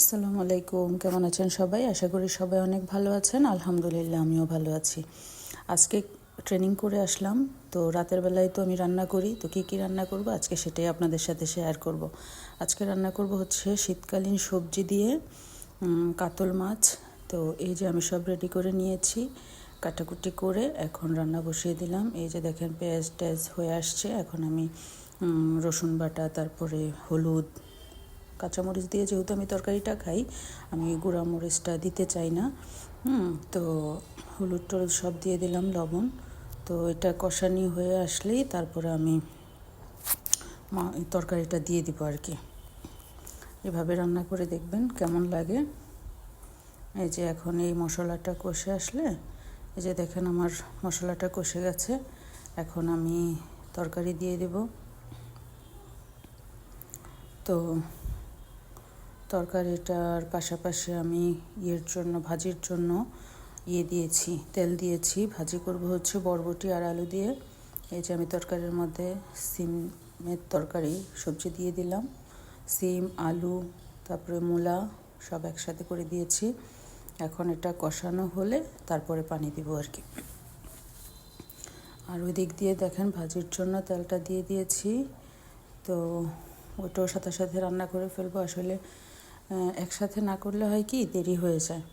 আসসালামু আলাইকুম, কেমন আছেন সবাই? আশা করি সবাই অনেক ভালো আছেন। আলহামদুলিল্লাহ, আমিও ভালো আছি। আজকে ট্রেনিং করে আসলাম, তো রাতের বেলায় তো আমি রান্না করি। তো কী রান্না করব আজকে সেটাই আপনাদের সাথে শেয়ার করব। আজকে রান্না করব হচ্ছে শীতকালীন সবজি দিয়ে কাতল মাছ। তো এই যে আমি সব রেডি করে নিয়েছি, কাটাকুটি করে এখন রান্না বসিয়ে দিলাম। এই যে দেখেন পেঁয়াজ টেজ হয়ে আসছে। এখন আমি রসুন বাটা, তারপরে হলুদ, কাঁচামরিচ দিয়ে যেহেতু আমি তরকারিটা খাই, আমি গুঁড়া মরিচটা দিতে চাই না। তো হলুদ টলুদ সব দিয়ে দিলাম, লবণ। তো এটা কষানি হয়ে আসলেই তারপরে আমি তরকারিটা দিয়ে দিব আর কি। এভাবে রান্না করে দেখবেন কেমন লাগে। এই যে এখন এই মশলাটা কষে আসলে, এই যে দেখেন আমার মশলাটা কষে গেছে। এখন আমি তরকারি দিয়ে দেব। তো তরকারিটার পাশাপাশি আমি ভাজির জন্য দিয়েছি, তেল দিয়েছি। ভাজি করব হচ্ছে বরবটি আর আলু দিয়ে। এই যে আমি তরকারির মধ্যে সিমের তরকারি সবজি দিয়ে দিলাম। সিম, আলু, তারপরে মূলা সব একসাথে করে দিয়েছি। এখন এটা কষানো হলে তারপরে পানি দিব আর কি। আর ওই দিক দিয়ে দেখেন ভাজির জন্য তেলটা দিয়ে দিয়েছি। তো ওটাও সাথে সাথে রান্না করে ফেলবো। আসলে একসাথে না করলে হয় কি, দেরি হয়ে যায়।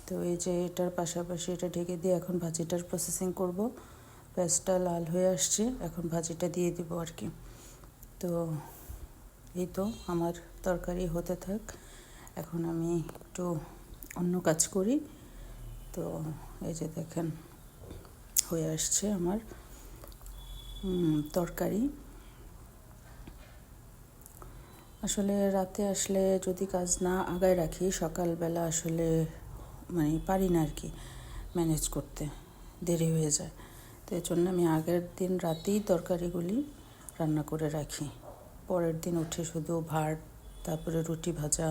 তো এই যে এটার পাশাপাশি এটা ঢেকে দিয়ে এখন ভাজিটার প্রসেসিং করব। পেঁয়াজটা লাল হয়ে আসছে, এখন ভাজিটা দিয়ে দিব আর কি। তো এই তো আমার তরকারি হতে থাক, এখন আমি একটু অন্য কাজ করি। তো এই যে দেখেন হয়ে আসছে আমার তরকারি। আসলে রাতে আসলে যদি কাজ না আগায় রাখি, সকালবেলা আসলে পারি না আর কি ম্যানেজ করতে, দেরি হয়ে যায়। তো এই জন্য আমি আগের দিন রাতেই তরকারিগুলি রান্না করে রাখি। পরের দিন উঠে শুধু ভাত, তারপরে রুটি ভাজা,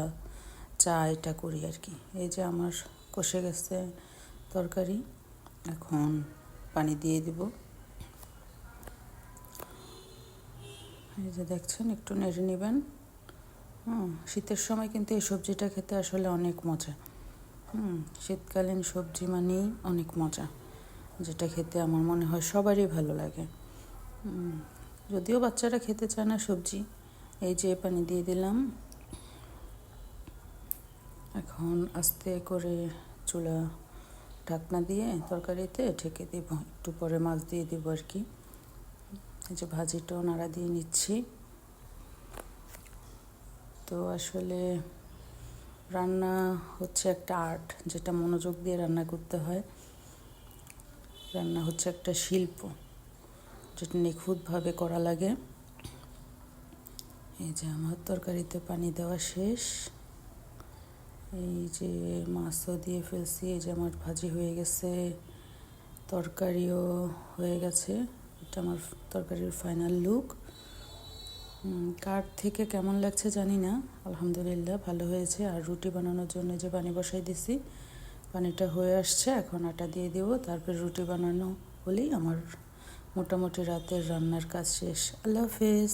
চা এটা করি আর কি। এই যে আমার কষে গেছে তরকারি, এখন পানি দিয়ে দিব। এই যে দেখছেন, একটু নেড়ে নেবেন। শীতের সময় কিন্তু এই সবজিটা খেতে আসলে অনেক মজা। শীতকালীন সবজি মানেই অনেক মজা, যেটা খেতে আমার মনে হয় সবারই ভালো লাগে। যদিও বাচ্চারা খেতে চায় না সবজি। এই যে পানি দিয়ে দিলাম। এখন আস্তে করে চুলা ঢাকনা দিয়ে তরকারিতে ঢেকে দেব। একটু পরে মাছ দিয়ে দেবো আর কি। এই যে ভাজিটাও নাড়া দিয়ে নিচ্ছি। তো আসলে রান্না হচ্ছে একটা আর্ট, যেটা মনোযোগ দিয়ে রান্না করতে হয়। রান্না হচ্ছে একটা শিল্প, যেটা নিখুঁতভাবে করা লাগে। এই যে আমার তরকারিতে পানি দেওয়া শেষ। এই যে মাছও দিয়ে ফেলছি। এই যে আমার ভাজি হয়ে গেছে, তরকারিও হয়ে গেছে। এটা আমার তরকারির ফাইনাল লুক। কার থেকে কেমন লাগছে জানি না, আলহামদুলিল্লাহ ভালো হয়েছে। আর রুটি বানানোর জন্য যে পানি বসাই দিছি, পানিটা হয়ে আসছে। এখন আটা দিয়ে দেবো, তারপরে রুটি বানানো হলেই আমার মোটামুটি রাতের রান্নার কাজ শেষ। আল্লাহ হাফেজ।